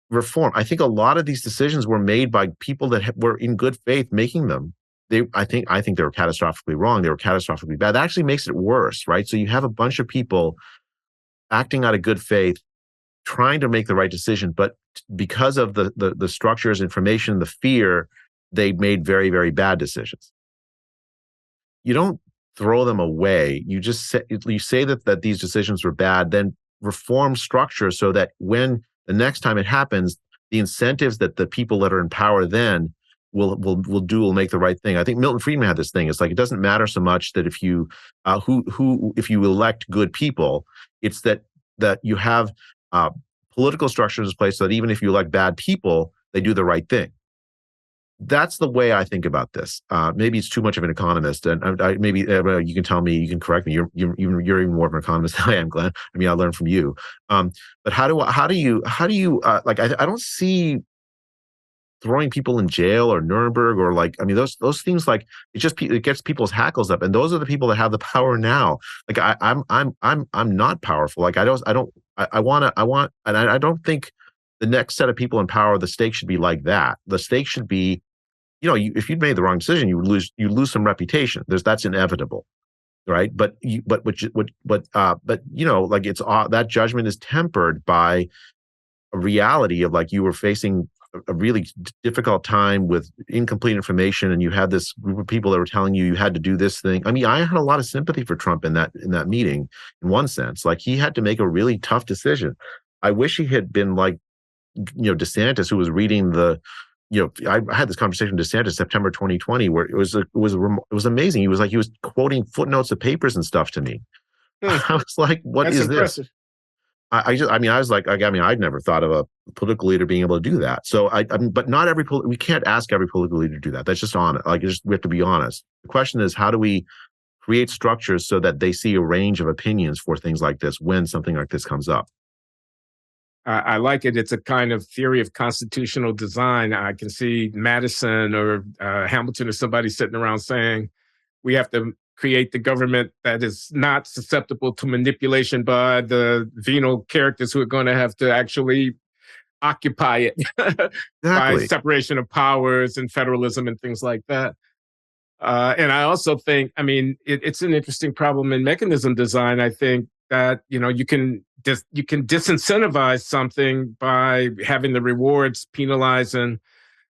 reform. I think a lot of these decisions were made by people that were in good faith making them. I think they were catastrophically wrong. They were catastrophically bad. That actually makes it worse, right? So you have a bunch of people acting out of good faith, trying to make the right decision, but because of the structures, information, the fear, they made very, very bad decisions. You don't throw them away. You just say that these decisions were bad, then reform structure so that when the next time it happens, the incentives that the people that are in power then will make the right thing. I think Milton Friedman had this thing. It's like it doesn't matter so much that if you if you elect good people, it's that you have political structures in place so that even if you elect bad people, they do the right thing. that's the way I think about this. Maybe it's too much of an economist, and maybe you can tell me, you can correct me. You're even more of an economist than I am, Glenn. I mean, I learned from you. But how do you like? I don't see throwing people in jail or Nuremberg or like, I mean, those things, like, it gets people's hackles up, and those are the people that have the power now. Like I'm not powerful. Like I want, and I don't think the next set of people in power, the stakes should be like that. The stakes should be, if you'd made the wrong decision, you lose some reputation. That's inevitable, right? But like it's that judgment is tempered by a reality of, like, you were facing a really difficult time with incomplete information, and you had this group of people that were telling you had to do this thing. I mean, I had a lot of sympathy for Trump in that meeting, in one sense. Like, he had to make a really tough decision. I wish he had been like, DeSantis, who was reading I had this conversation with DeSantis September 2020, where it was amazing. He was quoting footnotes of papers and stuff to me. I was like, "What That's is impressive. this?" I'd never thought of a political leader being able to do that. So but not we can't ask every political leader to do that. That's just on it. Like, we have to be honest. The question is, how do we create structures so that they see a range of opinions for things like this when something like this comes up? I like it. It's a kind of theory of constitutional design. I can see Madison or Hamilton or somebody sitting around saying, we have to create the government that is not susceptible to manipulation by the venal characters who are going to have to actually occupy it by Exactly. separation of powers and federalism and things like that. And I also think, I mean, it's an interesting problem in mechanism design. I think that, you can disincentivize something by having the rewards penalize and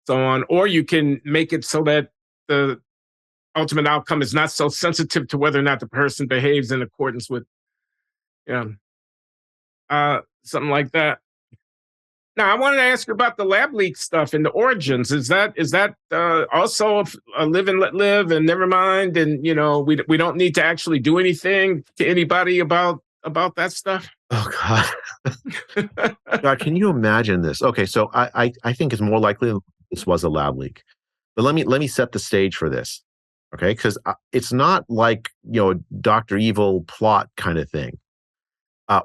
so on, or you can make it so that the ultimate outcome is not so sensitive to whether or not the person behaves in accordance with, something like that. Now, I wanted to ask you about the lab leak stuff and the origins. Is that also a live and let live and never mind? And we don't need to actually do anything to anybody about that stuff. Oh God. God, can you imagine this? Okay, so I think it's more likely this was a lab leak, but let me set the stage for this, okay? Because it's not like Dr. Evil plot kind of thing.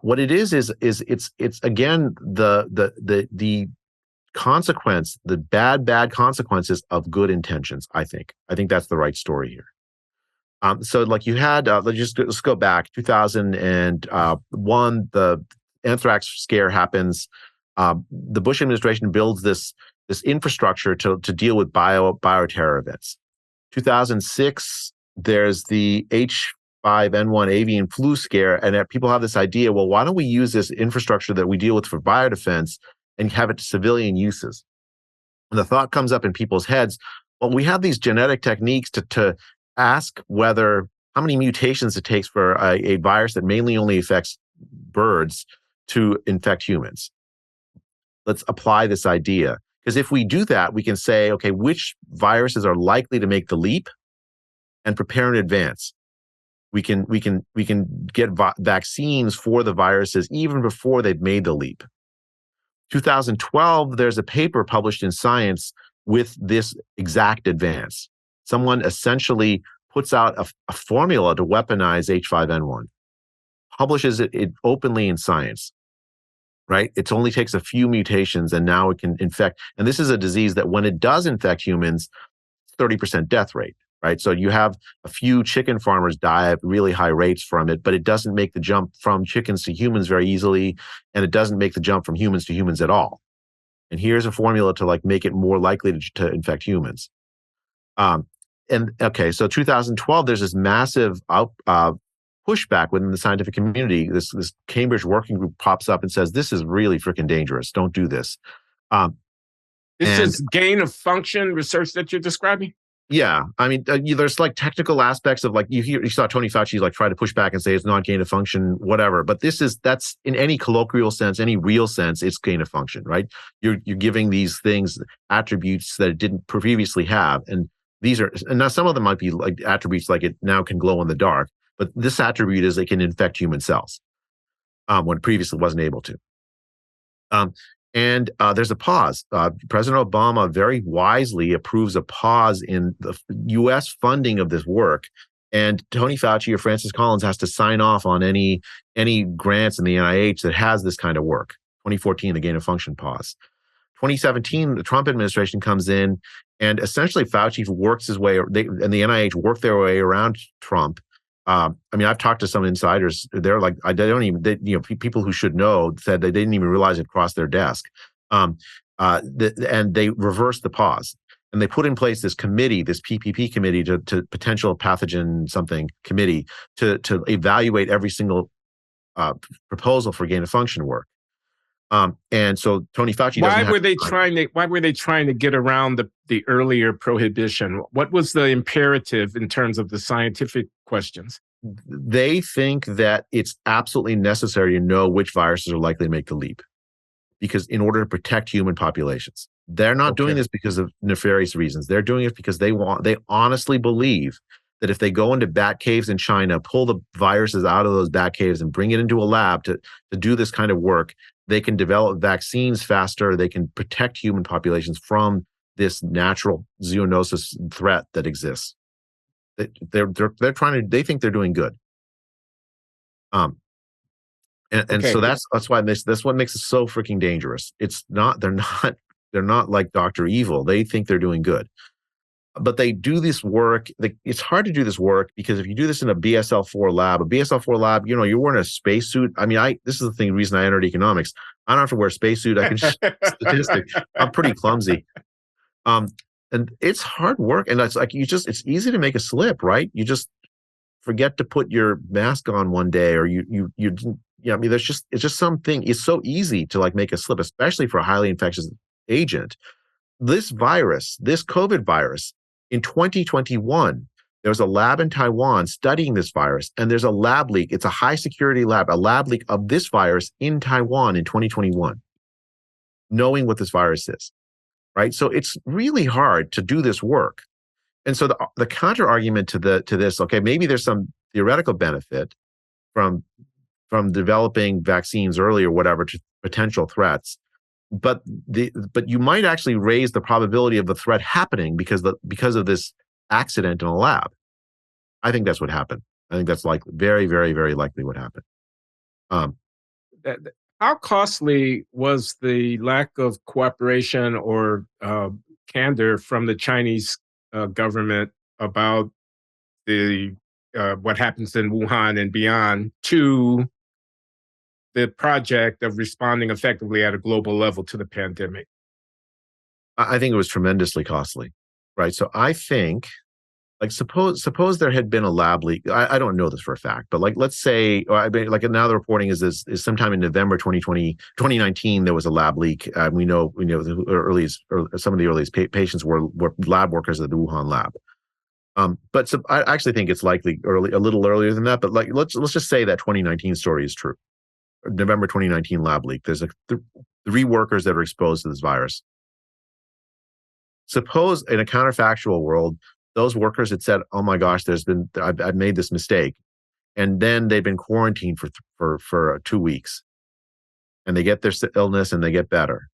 What it is it's again the consequence, the bad consequences of good intentions. I think that's the right story here. So like you had, let's go back 2001, the anthrax scare happens. The Bush administration builds this infrastructure to deal with bioterror events. 2006, there's the H5N1 avian flu scare, and people have this idea, well, why don't we use this infrastructure that we deal with for biodefense and have it to civilian uses? And the thought comes up in people's heads, well, we have these genetic techniques to ask how many mutations it takes for a virus that mainly only affects birds to infect humans. Let's apply this idea. Because if we do that, we can say, okay, which viruses are likely to make the leap and prepare in advance. We can get vaccines for the viruses even before they've made the leap. 2012, there's a paper published in Science with this exact advance. Someone essentially puts out a formula to weaponize H5N1, publishes it openly in Science, right? It only takes a few mutations and now it can infect. And this is a disease that when it does infect humans, 30% death rate, right? So you have a few chicken farmers die at really high rates from it, but it doesn't make the jump from chickens to humans very easily. And it doesn't make the jump from humans to humans at all. And here's a formula to like make it more likely to infect humans. And okay, so 2012, there's this massive pushback within the scientific community. This Cambridge working group pops up and says, this is really freaking dangerous. Don't do this. This is gain of function research that you're describing? Yeah. I mean, there's like technical aspects of like, you saw Tony Fauci like try to push back and say it's not gain of function, whatever. But that's in any colloquial sense, any real sense, it's gain of function, right? You're giving these things attributes that it didn't previously have. And now some of them might be like attributes like it now can glow in the dark, but this attribute is it can infect human cells when it previously wasn't able to. And there's a pause. President Obama very wisely approves a pause in the U.S. funding of this work. And Tony Fauci or Francis Collins has to sign off on any grants in the NIH that has this kind of work. 2014, the gain of function pause. 2017, the Trump administration comes in, and essentially Fauci works his way, and the NIH work their way around Trump. I mean, I've talked to some insiders. They're like, people who should know said they didn't even realize it crossed their desk. And they reversed the pause, and they put in place this committee, this PPP committee, to potential pathogen something committee to evaluate every single proposal for gain of function work. And so Tony Fauci Why were they trying to get around the earlier prohibition? What was the imperative in terms of the scientific questions? They think that it's absolutely necessary to know which viruses are likely to make the leap, because in order to protect human populations. They're not doing this because of nefarious reasons. They're doing it because they honestly believe that if they go into bat caves in China, pull the viruses out of those bat caves and bring it into a lab to do this kind of work, they can develop vaccines faster. They can protect human populations from this natural zoonosis threat that exists. They're trying to. They think they're doing good. So that's why that's what makes it so freaking dangerous. It's not. They're not like Dr. Evil. They think they're doing good, but they do this work. It's hard to do this work because if you do this in a BSL-4 lab, you're wearing a spacesuit. I mean, this is the reason I entered economics. I don't have to wear a spacesuit. I can just statistic. I'm pretty clumsy. And it's hard work. And it's like, it's easy to make a slip, right? You just forget to put your mask on one day, or I mean, it's just something. It's so easy to like make a slip, especially for a highly infectious agent. This virus, this COVID virus, in 2021, there was a lab in Taiwan studying this virus, and there's a lab leak. It's a high security lab, a lab leak of this virus in Taiwan in 2021, knowing what this virus is, right? So it's really hard to do this work. And so the counter argument to this, okay, maybe there's some theoretical benefit from developing vaccines early or whatever to potential threats. But you might actually raise the probability of the threat happening because of this accident in a lab. I think that's what happened. I think that's very, very, very likely what happened. How costly was the lack of cooperation or candor from the Chinese government about what happens in Wuhan and beyond to the project of responding effectively at a global level to the pandemic? I think it was tremendously costly, right? So I think, like, suppose there had been a lab leak. I don't know this for a fact, but let's say, like now the reporting is sometime in November 2019, there was a lab leak. We know some of the earliest patients were lab workers at the Wuhan lab. But I actually think it's likely a little earlier than that. But let's just say that 2019 story is true. November 2019 lab leak. There's 3 workers that are exposed to this virus. Suppose in a counterfactual world, those workers had said, "Oh my gosh, I've made this mistake," and then they've been quarantined for 2 weeks, and they get their illness and they get better,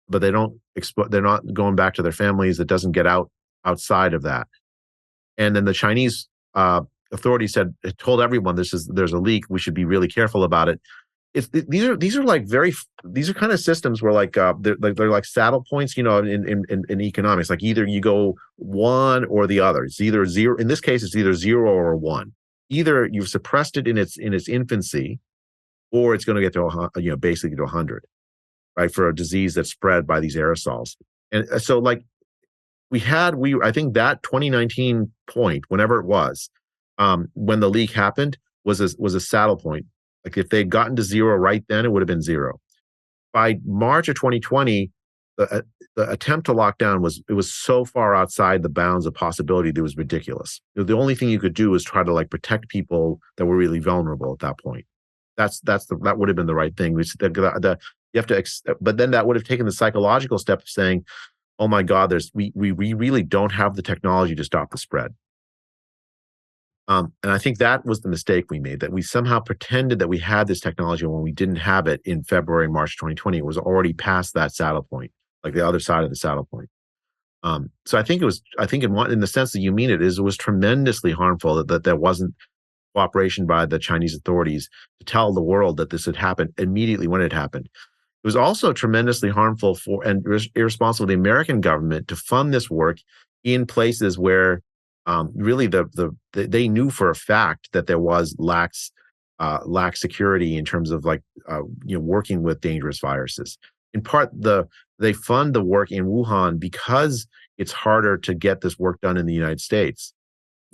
but they're not going back to their families. It doesn't get outside of that, and then the Chinese authorities told everyone there's a leak. We should be really careful about it. These are kind of systems where they're like saddle points, in economics. Like either you go one or the other. It's either zero. In this case, it's either 0 or 1. Either you've suppressed it in its infancy, or it's going to get to basically to 100, right? For a disease that's spread by these aerosols. And so I think that 2019 point, whenever it was, when the leak happened, was a saddle point. Like if they'd gotten to 0 right then, it would have been 0. By March of 2020, the attempt to lock down was so far outside the bounds of possibility that it was ridiculous. The only thing you could do was try to protect people that were really vulnerable at that point. That would have been the right thing. You have to, but then that would have taken the psychological step of saying, "Oh my God, we really don't have the technology to stop the spread." And I think that was the mistake we made, that we somehow pretended that we had this technology when we didn't have it in February and March 2020. It was already past that saddle point, like the other side of the saddle point. So I think in the sense that you mean it is, it was tremendously harmful that there wasn't cooperation by the Chinese authorities to tell the world that this had happened immediately when it happened. It was also tremendously harmful for and irresponsible of the American government to fund this work in places where really they knew for a fact that there was lax security in terms of working with dangerous viruses. In part, they fund the work in Wuhan because it's harder to get this work done in the United States,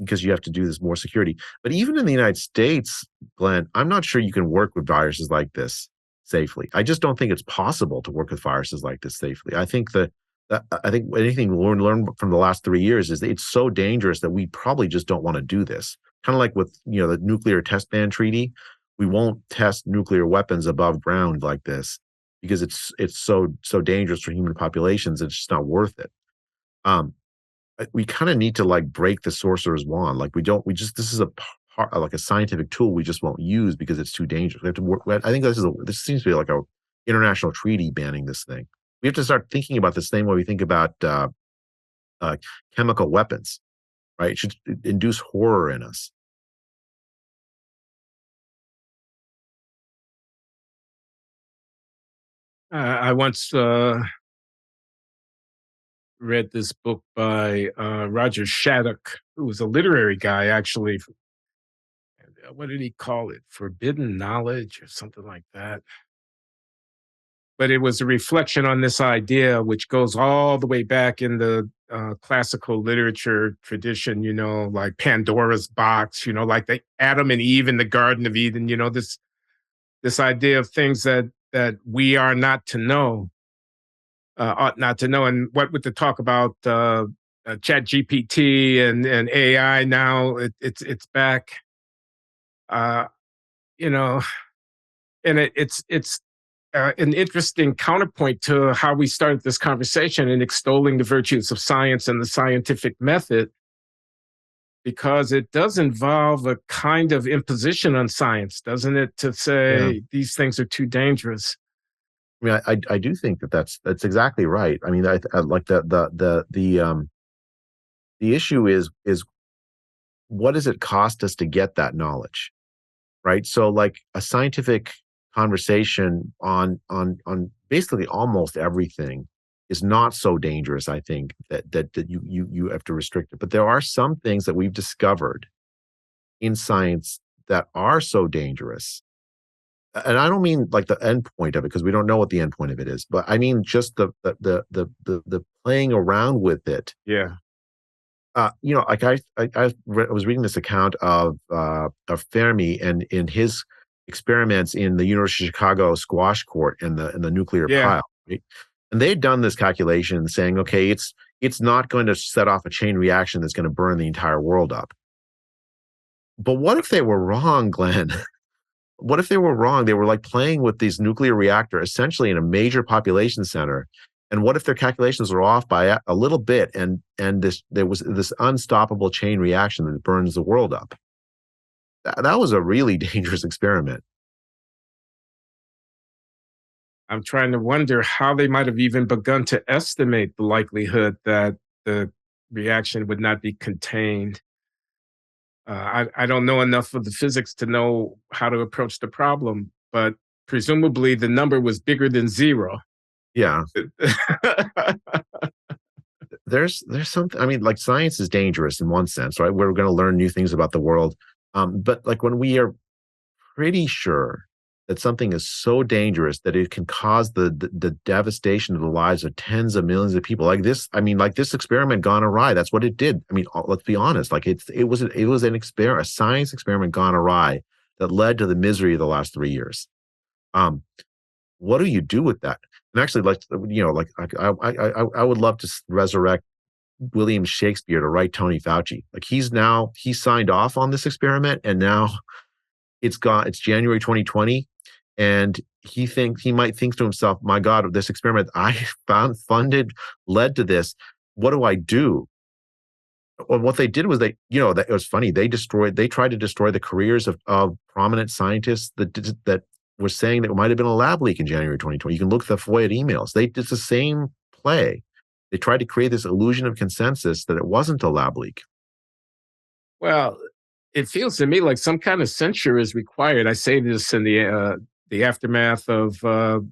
because you have to do this more security. But even in the United States, Glenn, I'm not sure you can work with viruses like this safely. I just don't think it's possible to work with viruses like this safely. I think anything we learned from the last 3 years is that it's so dangerous that we probably just don't want to do this. Kind of like with the nuclear test ban treaty, we won't test nuclear weapons above ground like this because it's so dangerous for human populations. It's just not worth it. We kind of need to break the sorcerer's wand. This is a scientific tool we just won't use because it's too dangerous. We have to work. I think this seems to be like a international treaty banning this thing. We have to start thinking about the same way we think about chemical weapons, right? It should induce horror in us. I once read this book by Roger Shattuck, who was a literary guy, actually. What did he call it? Forbidden Knowledge or something like that. But it was a reflection on this idea, which goes all the way back in the classical literature tradition, like Pandora's box, like the Adam and Eve in the Garden of Eden, this idea of things that we are not to know, ought not to know. And what with the talk about Chat GPT and AI now, it's back, uh, you know, and it's an interesting counterpoint to how we started this conversation in extolling the virtues of science and the scientific method, because it does involve a kind of imposition on science, doesn't it? To say these things are too dangerous. I mean, I do think that's exactly right. I mean, I like the issue is what does it cost us to get that knowledge, right? So, like a scientific conversation on basically almost everything is not so dangerous. I think that you have to restrict it, but there are some things that we've discovered in science that are so dangerous. And I don't mean like the end point of it, because we don't know what the end point of it is, but I mean just the playing around with it. Yeah. Like I was reading this account of Fermi and in his experiments in the University of Chicago squash court in the nuclear Yeah. pile, right? And they'd done this calculation saying, okay, it's not going to set off a chain reaction that's going to burn the entire world up. But what if they were wrong, Glenn? What if they were wrong? They were like playing with these nuclear reactor essentially in a major population center. And what if their calculations were off by a little bit and there was this unstoppable chain reaction that burns the world up? That was a really dangerous experiment. I'm trying to wonder how they might have even begun to estimate the likelihood that the reaction would not be contained. I don't know enough of the physics to know how to approach the problem, but presumably the number was bigger than zero. Yeah. There's something, I mean, like science is dangerous in one sense, right? We're going to learn new things about the world. But like when we are pretty sure that something is so dangerous that it can cause the devastation of the lives of tens of millions of people, like this, I mean, like this experiment gone awry. That's what it did. I mean, let's be honest. Like it was an experiment, a science experiment gone awry that led to the misery of the last 3 years. What do you do with that? And actually, I would love to resurrect William Shakespeare to write Tony Fauci. Like he signed off on this experiment, and now it's January 2020, and he might think to himself, my God, this experiment I funded led to this. What do I do? Well, what they did was it was funny. They tried to destroy the careers of prominent scientists that were saying that it might have been a lab leak in January 2020. You can look at the FOIA emails. It's the same play. They tried to create this illusion of consensus that it wasn't a lab leak. Well, it feels to me like some kind of censure is required. I say this in the aftermath of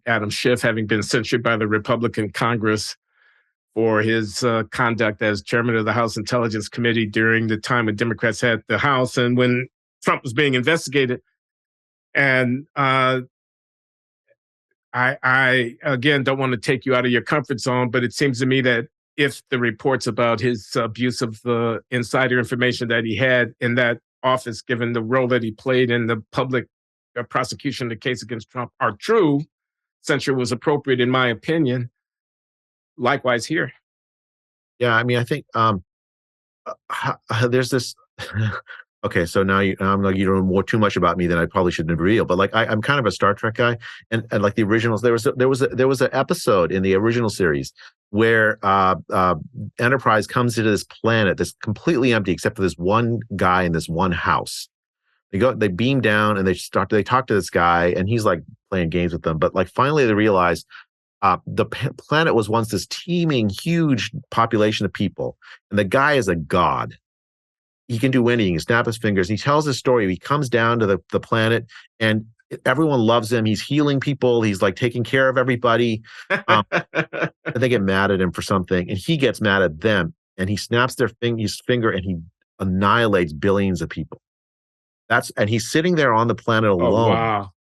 Adam Schiff having been censured by the Republican Congress for his conduct as chairman of the House Intelligence Committee during the time when Democrats had the House and when Trump was being investigated. And I again don't want to take you out of your comfort zone, but it seems to me that if the reports about his abuse of the insider information that he had in that office, given the role that he played in the public prosecution of the case against Trump, are true, censure was appropriate, in my opinion. Likewise here. Yeah, I mean, I think there's this. Okay, so now you know more too much about me than I probably shouldn't reveal. But like, I'm kind of a Star Trek guy, and like the originals, there was an episode in the original series where Enterprise comes into this planet that's completely empty except for this one guy in this one house. They beam down and they talk to this guy, and he's like playing games with them. But like finally they realize the planet was once this teeming, huge population of people, and the guy is a god. He can do anything. He can snap his fingers. He tells his story. He comes down to the planet, and everyone loves him. He's healing people. He's like taking care of everybody. And they get mad at him for something, and he gets mad at them, and he snaps his finger, and he annihilates billions of people. And he's sitting there on the planet alone. Oh, wow.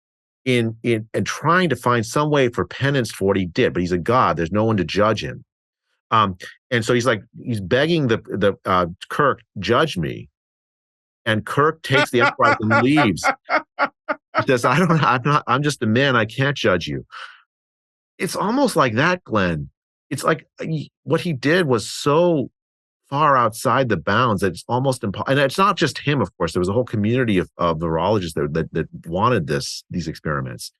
in and trying to find some way for penance for what he did, but he's a god. There's no one to judge him. And so he's begging the Kirk, judge me. And Kirk takes the Enterprise and leaves. He says, I'm just a man. I can't judge you. It's almost like that, Glenn. It's like what he did was so far outside the bounds that it's almost impossible. And it's not just him, of course. There was a whole community of neurologists that wanted these experiments.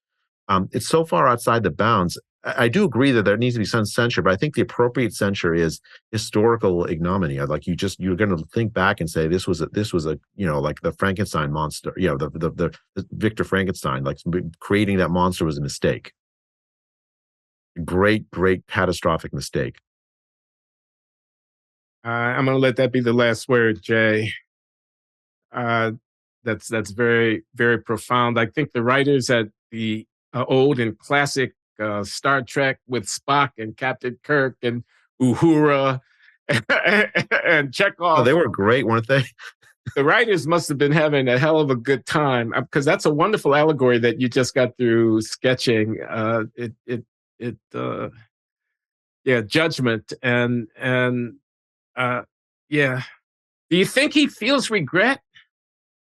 It's so far outside the bounds. I do agree that there needs to be some censure, but I think the appropriate censure is historical ignominy. Like you're going to think back and say this was a like the Frankenstein monster. The Victor Frankenstein, like creating that monster was a mistake. Great catastrophic mistake. I'm going to let that be the last word, Jay. That's very, very profound. I think the writers at the old and classic Star Trek with Spock and Captain Kirk and Uhura and Chekhov. Oh, they were great, weren't they? The writers must have been having a hell of a good time, because that's a wonderful allegory that you just got through sketching. Judgment and yeah. Do you think he feels regret?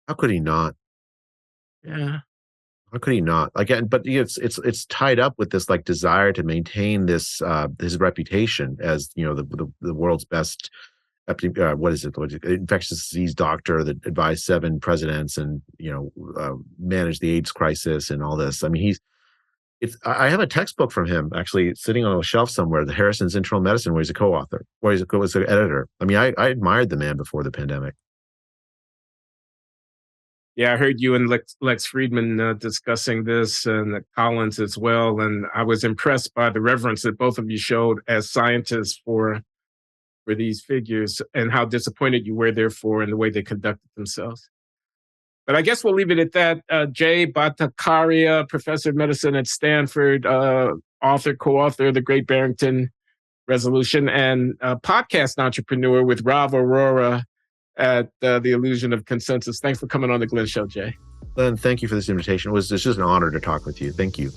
How could he not? Yeah. How could he not? Again, but it's tied up with this like desire to maintain this his reputation as the world's best infectious disease doctor that advised 7 presidents and managed the AIDS crisis and all this. I mean, I have a textbook from him actually sitting on a shelf somewhere, the Harrison's Internal Medicine, where he's a co-author, where he was an editor. I mean, I admired the man before the pandemic. Yeah, I heard you and Lex Friedman discussing this, and Collins as well. And I was impressed by the reverence that both of you showed as scientists for these figures, and how disappointed you were therefore in the way they conducted themselves. But I guess we'll leave it at that. Jay Bhattacharya, professor of medicine at Stanford, co-author of the Great Barrington Resolution, and podcast entrepreneur with Rob Aurora at The Illusion of Consensus. Thanks for coming on the Glenn Show, Jay. Glenn, thank you for this invitation. It's just an honor to talk with you. Thank you.